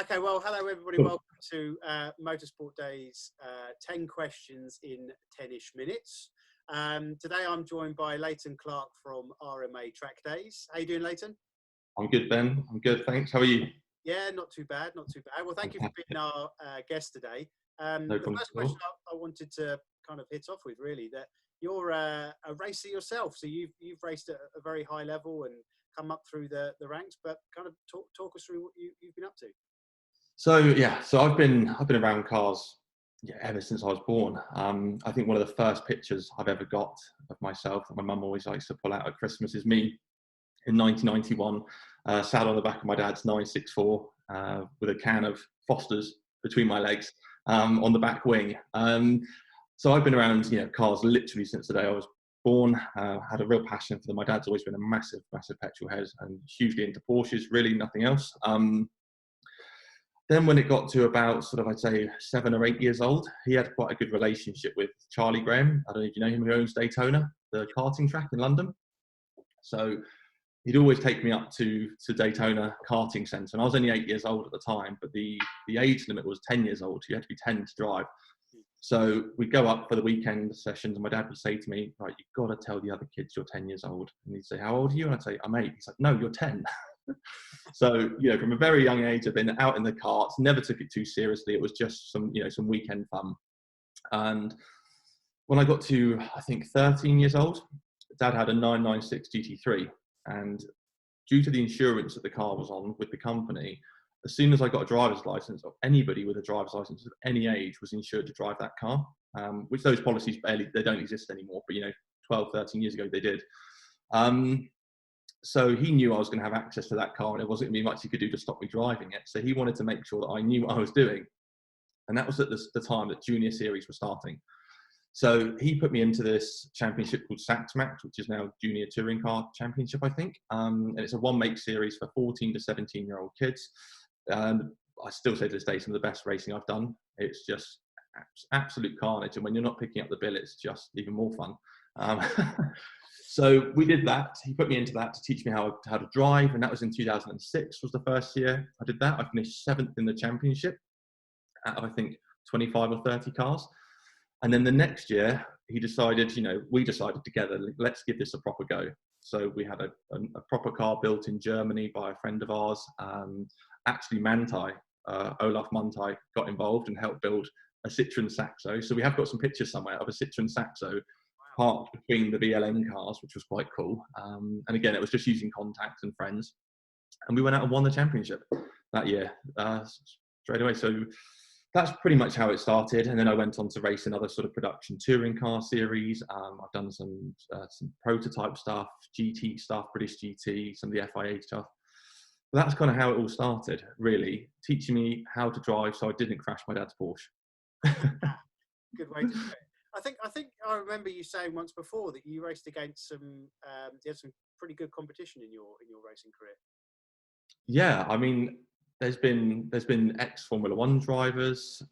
Okay, well, hello everybody. Cool. Welcome to Motorsport Days, 10 questions in 10-ish minutes. Today I'm joined by Leighton Clark from RMA Trackdays. How you doing, Leighton? I'm good, Ben. I'm good, thanks. How are you? Yeah, not too bad, not too bad. Well, thank you for being our guest today. No The problem first at all. question I wanted to kind of hit off with, really, that you're a racer yourself, so you've raced at a very high level and come up through the ranks, but kind of talk us through what you've been up to. So I've been around cars ever since I was born. I think one of the first pictures I've ever got of myself that my mum always likes to pull out at Christmas is me in 1991, sat on the back of my dad's 964 with a can of Foster's between my legs on the back wing. So I've been around cars literally since the day I was born. Had a real passion for them. My dad's always been a massive petrol head and hugely into Porsches, really nothing else. Then when it got to about I'd say 7 or 8 years old, he had quite a good relationship with Charlie Graham. I don't know if you know him, who owns Daytona, the karting track in London. So he'd always take me up to Daytona karting centre. And I was only 8 years old at the time, but the age limit was 10 years old. You had to be 10 to drive. So we'd go up for the weekend sessions and my dad would say to me, right, you've got to tell the other kids you're 10 years old. And he'd say, how old are you? And I'd say, I'm 8. He's like, no, you're 10. So, from a very young age, I've been out in the karts, never took it too seriously. It was just some weekend fun. And when I got to, I think, 13 years old, Dad had a 996 GT3. And due to the insurance that the car was on with the company, as soon as I got a driver's license, or anybody with a driver's license of any age was insured to drive that car, which those policies they don't exist anymore. But, 12, 13 years ago, they did. So he knew I was going to have access to that car and it wasn't going to be much he could do to stop me driving it. So he wanted to make sure that I knew what I was doing. And that was at the time that junior series were starting. So he put me into this championship called Saxmax, which is now Junior Touring Car Championship, I think. And it's a one-make series for 14 to 17-year-old kids. And I still say to this day, some of the best racing I've done. It's just absolute carnage. And when you're not picking up the bill, it's just even more fun. So we did that. He put me into that to teach me how to drive. And that was in 2006 was the first year I did that. I finished 7th in the championship out of, I think, 25 or 30 cars. And then the next year, we decided together, let's give this a proper go. So we had a proper car built in Germany by a friend of ours. Actually, Olaf Mantai got involved and helped build a Citroen Saxo. So we have got some pictures somewhere of a Citroen Saxo parked between the BLM cars, which was quite cool. And again, it was just using contacts and friends. And we went out and won the championship that year straight away. So that's pretty much how it started. And then I went on to race another sort of production touring car series. I've done some prototype stuff, GT stuff, British GT, some of the FIA stuff. But that's kind of how it all started, really, teaching me how to drive so I didn't crash my dad's Porsche. Good way to do it. I think I remember you saying once before that you raced against you had some pretty good competition in your racing career. Yeah, I mean, there's been ex-Formula One drivers.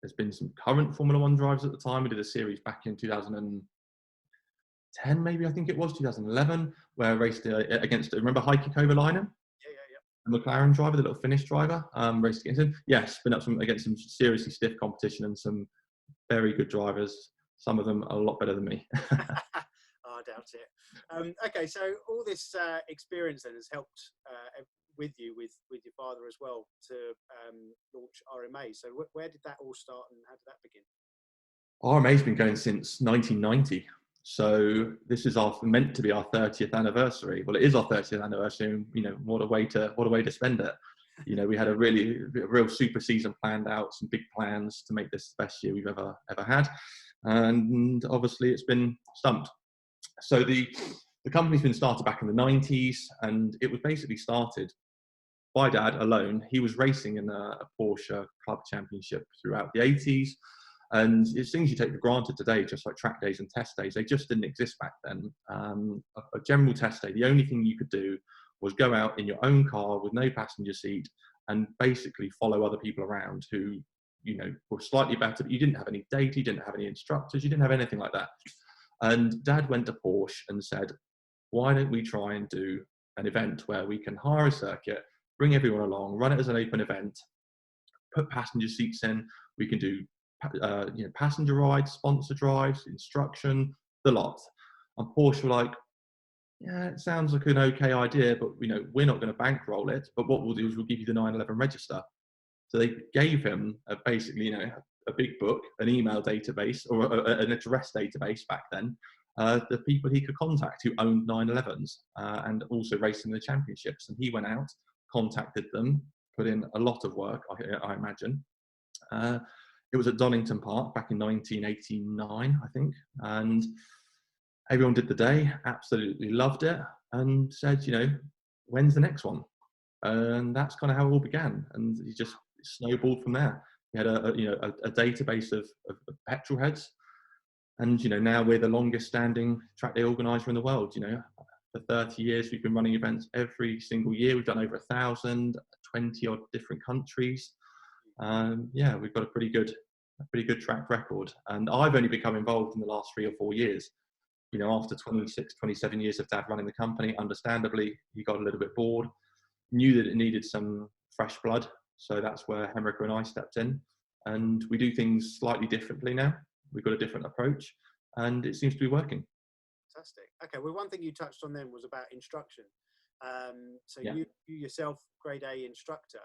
There's been some current Formula One drivers at the time. We did a series back in 2010, maybe, I think it was 2011, where I raced against, remember Heikki Kovalainen? Yeah. The McLaren driver, the little Finnish driver, raced against him. Yes, been up against some seriously stiff competition and some very good drivers. Some of them are a lot better than me. I doubt it. Okay, so all this experience then has helped with your father as well to launch RMA. So where did that all start and how did that begin? RMA's been going since 1990. So this is meant to be our 30th anniversary. Well, it is our 30th anniversary. And, what a way to spend it. We had a real super season planned out, some big plans to make this the best year we've ever had. And obviously it's been stumped. So the company's been started back in the 90s, and it was basically started by Dad alone. He was racing in a Porsche Club Championship throughout the 80s. And it's things you take for granted today, just like track days and test days. They just didn't exist back then. A general test day, the only thing you could do was go out in your own car with no passenger seat and basically follow other people around who, were slightly better, but you didn't have any data, you didn't have any instructors, you didn't have anything like that. And Dad went to Porsche and said, why don't we try and do an event where we can hire a circuit, bring everyone along, run it as an open event, put passenger seats in. We can do passenger rides, sponsor drives, instruction, the lot. And Porsche were like, yeah, it sounds like an okay idea, but we're not going to bankroll it. But what we'll do is we'll give you the 911 register. So they gave him basically, a big book, an email database, or an address database back then, the people he could contact who owned 911s and also raced in the championships. And he went out, contacted them, put in a lot of work, I imagine. It was at Donington Park back in 1989, I think. And everyone did the day, absolutely loved it, and said, when's the next one? And that's kind of how it all began. And he just snowballed from there. We had a database of petrol heads, and now we're the longest standing track day organizer in the world. For 30 years we've been running events every single year. We've done over 1,000, 20 odd different countries. We've got a pretty good track record. And I've only become involved in the last 3 or 4 years. After 26, 27 years of Dad running the company, understandably, he got a little bit bored, knew that it needed some fresh blood. So that's where Henrika and I stepped in. And we do things slightly differently now. We've got a different approach, and it seems to be working. Fantastic. Okay, well, one thing you touched on then was about instruction. Yeah. You yourself, grade A instructor.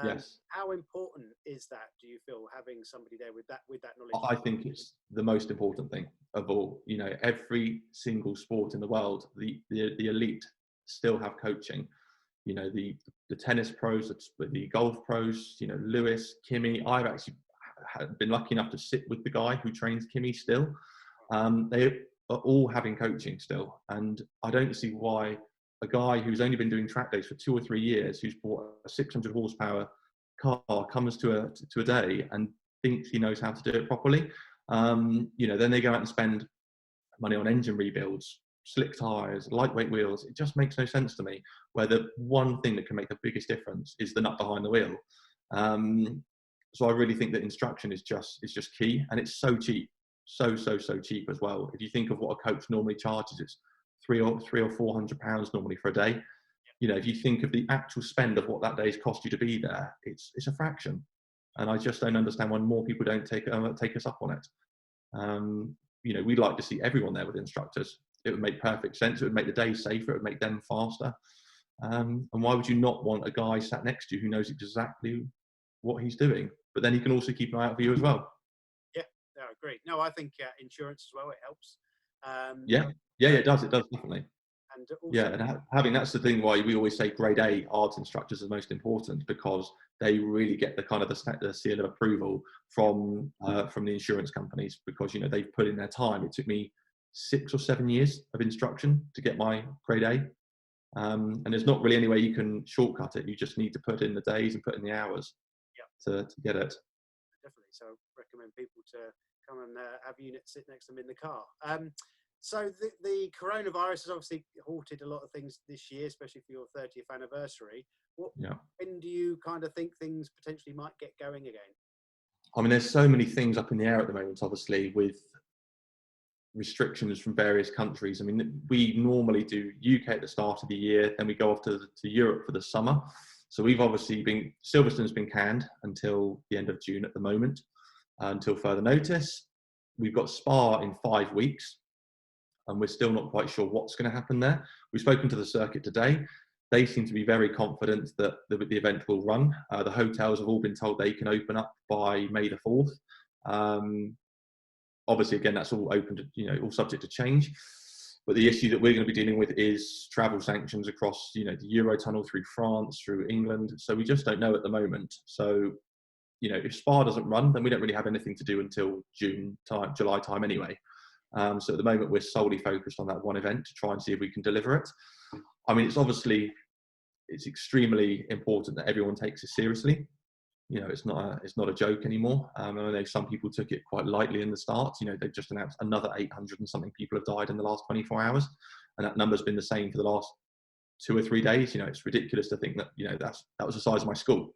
Yes. How important is that, do you feel, having somebody there with that knowledge? I think it's the most important thing of all. Every single sport in the world, the elite still have coaching. The tennis pros, the golf pros, Lewis, Kimi. I've actually been lucky enough to sit with the guy who trains Kimi still. They are all having coaching still. And I don't see why a guy who's only been doing track days for 2 or 3 years, who's bought a 600 horsepower car, comes to a day and thinks he knows how to do it properly. Then they go out and spend money on engine rebuilds, slick tires, lightweight wheels. It just makes no sense to me, where the one thing that can make the biggest difference is the nut behind the wheel. So I really think that instruction is just key, and it's so cheap, so cheap as well. If you think of what a coach normally charges, it's £300 or £400 normally for a day. If you think of the actual spend of what that day's cost you to be there, it's a fraction. And I just don't understand why more people don't take us up on it. We'd like to see everyone there with instructors. It would make perfect sense. It would make the day safer. It would make them faster. And why would you not want a guy sat next to you who knows exactly what he's doing, but then he can also keep an eye out for you as well? Yeah, no, I agree. No, I think insurance as well, it helps. It does definitely. And also, and having, that's the thing why we always say grade A art instructors are most important, because they really get the kind of the seal of approval from the insurance companies, because they've put in their time. It took me 6 or 7 years of instruction to get my grade A, and there's not really any way you can shortcut it. You just need to put in the days and put in the hours to get it. Definitely. So I recommend people to come and have units sit next to them in the car. So the coronavirus has obviously halted a lot of things this year, especially for your 30th anniversary. When do you kind of think things potentially might get going again? I mean, there's so many things up in the air at the moment, obviously, with restrictions from various countries. I mean, we normally do UK at the start of the year, then we go off to Europe for the summer. So we've obviously Silverstone's been canned until the end of June at the moment, until further notice. We've got Spa in 5 weeks, and we're still not quite sure what's going to happen there. We've spoken to the circuit today. They seem to be very confident that the event will run. The hotels have all been told they can open up by May the 4th. Obviously, again, that's all open to, all subject to change. But the issue that we're going to be dealing with is travel sanctions across, the Eurotunnel through France, through England. So we just don't know at the moment. So, if Spa doesn't run, then we don't really have anything to do until July time anyway. So at the moment, we're solely focused on that one event to try and see if we can deliver it. I mean, it's extremely important that everyone takes it seriously. It's not a joke anymore. I know some people took it quite lightly in the start. They've just announced another 800 and something people have died in the last 24 hours. And that number's been the same for the last 2 or 3 days. It's ridiculous to think that, that was the size of my school.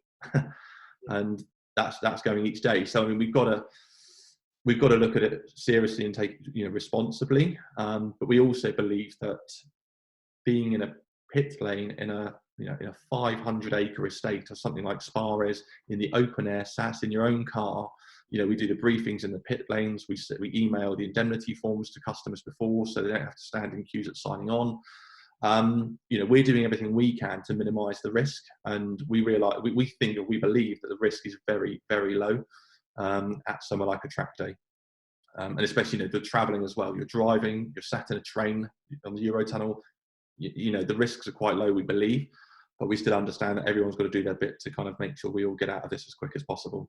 And that's going each day. So, I mean, we've got to look at it seriously and take, responsibly. But we also believe that being in a pit lane in a in a 500-acre estate or something like Spa is, in the open air, sat in your own car. We do the briefings in the pit lanes. We email the indemnity forms to customers before, so they don't have to stand in queues at signing on. We're doing everything we can to minimise the risk, and we believe that the risk is very, very low at somewhere like a track day, and especially the travelling as well. You're driving, you're sat in a train on the Eurotunnel. The risks are quite low, we believe, but we still understand that everyone's got to do their bit to kind of make sure we all get out of this as quick as possible.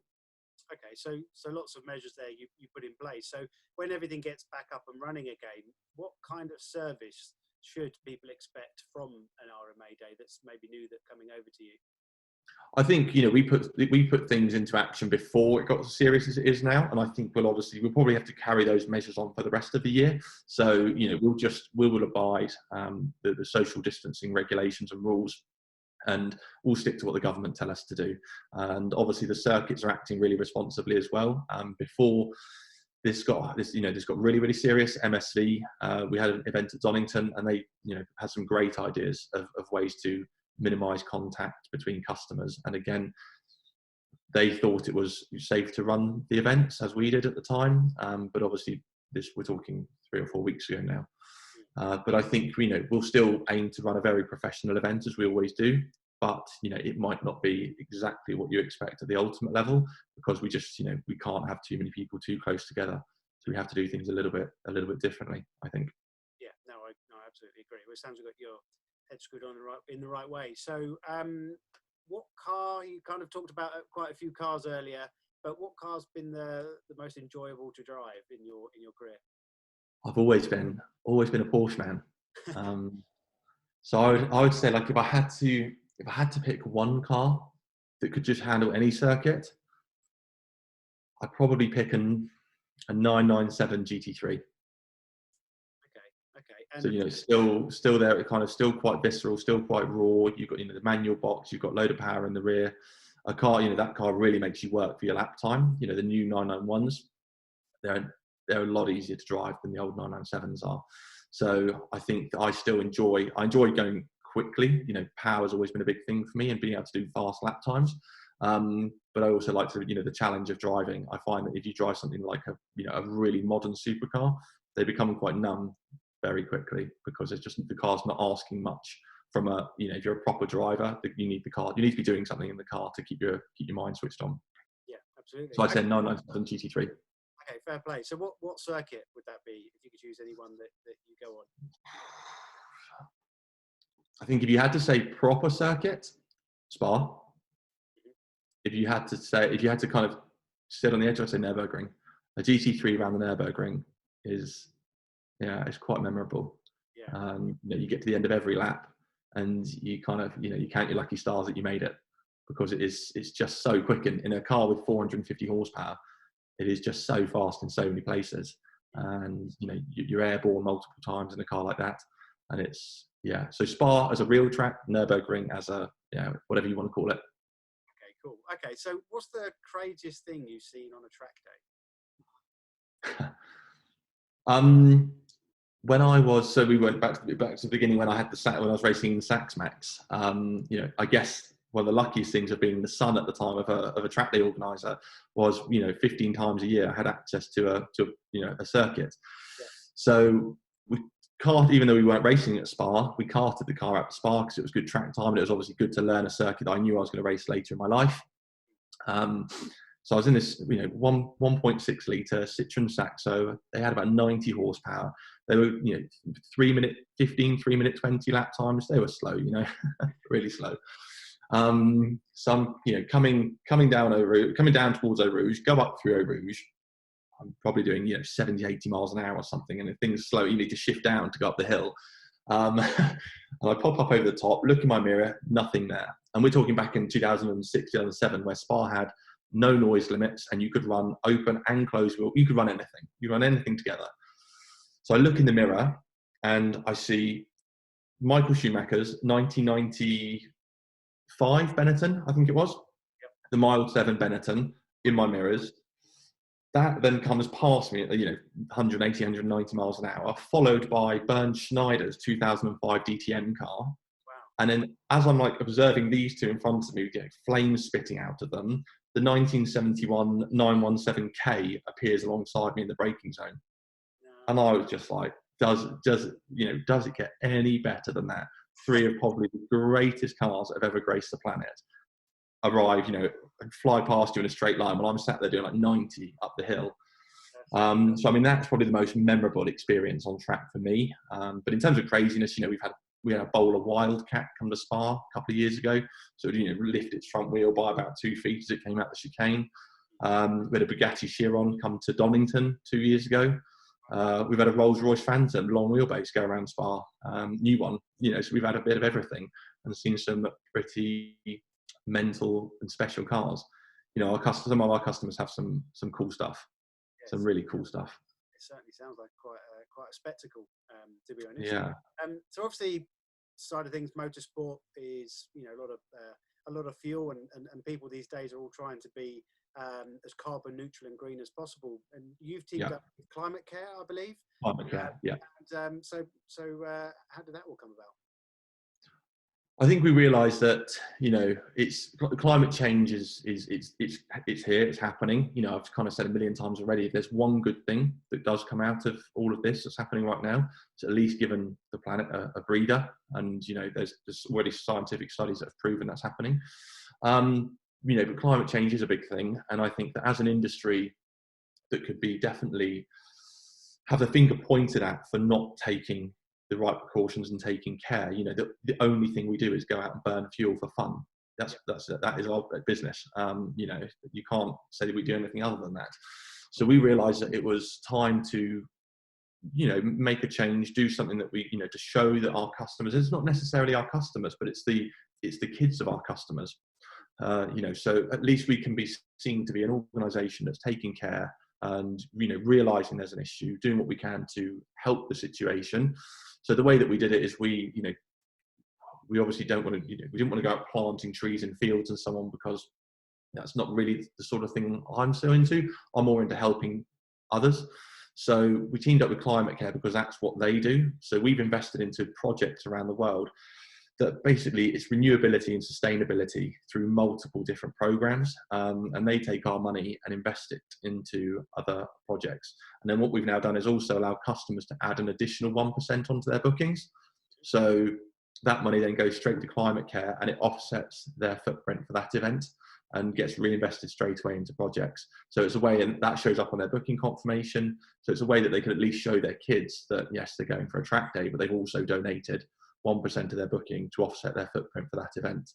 Okay, so lots of measures there you put in place. So when everything gets back up and running again, what kind of service should people expect from an RMA day that's maybe new, that coming over to you? I think we put things into action before it got as serious as it is now, and I think we'll probably have to carry those measures on for the rest of the year. So we will abide the social distancing regulations and rules, and we'll stick to what the government tell us to do. And obviously the circuits are acting really responsibly as well. Before this got really, really serious, MSV, we had an event at Donington, and they had some great ideas of ways to minimise contact between customers. And again, they thought it was safe to run the events as we did at the time, but obviously we're talking 3 or 4 weeks ago now. But I think we'll still aim to run a very professional event, as we always do, but it might not be exactly what you expect at the ultimate level, because we just we can't have too many people too close together, so we have to do things a little bit differently, I think. Yeah, no, I absolutely agree. Well, it sounds like your head screwed on in the right way. So what car, you kind of talked about quite a few cars earlier, but what car's been the most enjoyable to drive in your career? I've always been a Porsche man. So I would say, like, if I had to pick one car that could just handle any circuit, I'd probably pick a 997 GT3. Okay. And still there, kind of still quite visceral, still quite raw. You've got the manual box, you've got a load of power in the rear. A car, that car really makes you work for your lap time. The new 991s, they're a lot easier to drive than the old 997s are. So I think that I enjoy going quickly. Power's always been a big thing for me, and being able to do fast lap times. But I also like to, the challenge of driving. I find that if you drive something like a really modern supercar, they become quite numb very quickly, because it's just, the car's not asking much from if you're a proper driver, you need the car. You need to be doing something in the car to keep your mind switched on. Yeah, absolutely. So I'd say 997 GT3. Okay, fair play. So what circuit would that be, if you could choose any one that you go on? I think if you had to say proper circuit, Spa. Mm-hmm. If you had to kind of sit on the edge, I'd say Nürburgring. A GT3 around the Nürburgring is quite memorable. Yeah. You get to the end of every lap, and you kind of you count your lucky stars that you made it, because it's just so quick. In a car with 450 horsepower, it is just so fast in so many places, and you're airborne multiple times in a car like that, and it's so Spa as a real track, Nürburgring as a whatever you want to call it. Okay, cool. Okay, so what's the craziest thing you've seen on a track day? When I was, we went back to the beginning, when I was racing in Sax Max. I guess one of the luckiest things of being the son at the time of a track day organizer was 15 times a year I had access to a circuit. Yeah. So we karted, even though we weren't racing at Spa, we karted the car up to Spa because it was good track time, and it was obviously good to learn a circuit that I knew I was going to race later in my life. So I was in this 1.6 litre Citroen Saxo. They had about 90 horsepower. They were 3 minute 15, 3 minute 20 lap times. They were slow, really slow. So I'm coming down towards Eau Rouge, go up through Eau Rouge. I'm probably doing 70, 80 miles an hour or something, and if things slow, you need to shift down to go up the hill. And I pop up over the top, look in my mirror, nothing there. And we're talking back in 2006, 2007, where Spa had no noise limits, and you could run open and closed wheel. You could run anything. You run anything together. So I look in the mirror and I see Michael Schumacher's 1995 Benetton, I think it was. Yep. The Mile 7 Benetton in my mirrors. That then comes past me at 180, 190 miles an hour, followed by Bernd Schneider's 2005 DTM car. Wow. And then as I'm like observing these two in front of me, flames spitting out of them, the 1971 917K appears alongside me in the braking zone. And I was just like, does it get any better than that? Three of probably the greatest cars that have ever graced the planet arrive, and fly past you in a straight line while I'm sat there doing like 90 up the hill. So I mean, that's probably the most memorable experience on track for me. But in terms of craziness, we had a bowl of Wildcat come to Spa a couple of years ago. So it lifted its front wheel by about 2 feet as it came out the chicane. We had a Bugatti Chiron come to Donington 2 years ago. We've had a Rolls-Royce Phantom long wheelbase go around Spa, new one. So we've had a bit of everything and seen some pretty mental and special cars. Some of our customers have some cool stuff, some really cool stuff. It certainly sounds like quite a spectacle, to be honest. Yeah. So obviously, side of things, motorsport is a lot of fuel, and people these days are all trying to be as carbon neutral and green as possible. And you've teamed up with Climate Care, I believe. Climate Care, yeah. And so how did that all come about? I think we realised that it's climate change is here, it's happening. I've kind of said a million times already. If there's one good thing that does come out of all of this that's happening right now, it's at least given the planet a breather. And there's already scientific studies that have proven that's happening. But climate change is a big thing, and I think that as an industry that could be definitely have the finger pointed at for not taking the right precautions and taking care. The only thing we do is go out and burn fuel for fun. That is our business. You can't say that we do anything other than that. So we realized that it was time to make a change, do something that we to show that our customers, it's not necessarily our customers, but it's the kids of our customers. So at least we can be seen to be an organization that's taking care and realizing there's an issue, doing what we can to help the situation. So the way that we did it is we obviously don't want to, we didn't want to go out planting trees in fields and so on, because that's not really the sort of thing I'm so into. I'm more into helping others. So we teamed up with Climate Care because that's what they do. So we've invested into projects around the world that basically it's renewability and sustainability through multiple different programs. And they take our money and invest it into other projects. And then what we've now done is also allow customers to add an additional 1% onto their bookings. So that money then goes straight to Climate Care and it offsets their footprint for that event and gets reinvested straight away into projects. So it's a way, and that shows up on their booking confirmation. So it's a way that they can at least show their kids that, yes, they're going for a track day, but they've also donated 1% of their booking to offset their footprint for that event.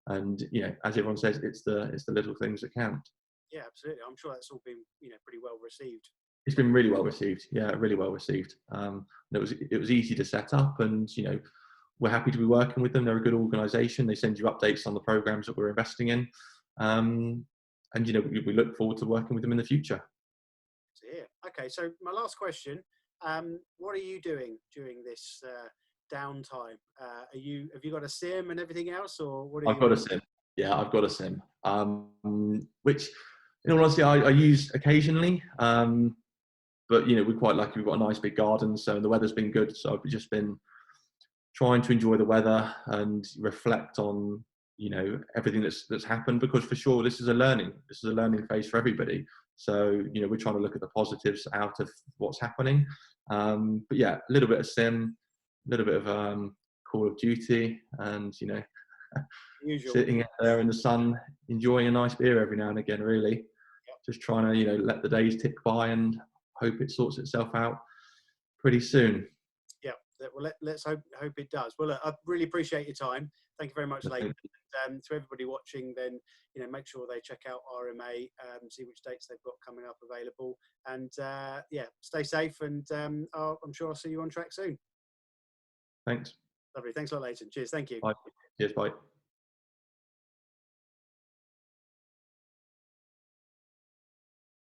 And as everyone says, it's the little things that count. Yeah, absolutely. I'm sure that's all been pretty well received. It's been really well received. Yeah, really well received. It was easy to set up, and we're happy to be working with them. They're a good organisation. They send you updates on the programs that we're investing in, and we look forward to working with them in the future. Yeah. Okay. So my last question: what are you doing during this downtime? Have you got a sim and everything else, or what? I've got a sim. Yeah, I've got a sim, which, in all honesty, I use occasionally. But we're quite lucky. We've got a nice big garden, so the weather's been good. So I've just been trying to enjoy the weather and reflect on everything that's happened, because for sure this is a learning phase for everybody. So we're trying to look at the positives out of what's happening. But yeah, a little bit of sim, a little bit of Call of Duty, and sitting out there in the sun, enjoying a nice beer every now and again. Really, just trying to let the days tick by and hope it sorts itself out pretty soon. Yeah, well, let's hope it does. Well, look, I really appreciate your time. Thank you very much, Leighton. To everybody watching, then make sure they check out RMA, see which dates they've got coming up available, and stay safe. And I'm sure I'll see you on track soon. Thanks. Lovely. Thanks a lot, Leighton. Cheers. Thank you. Bye. Cheers. Bye.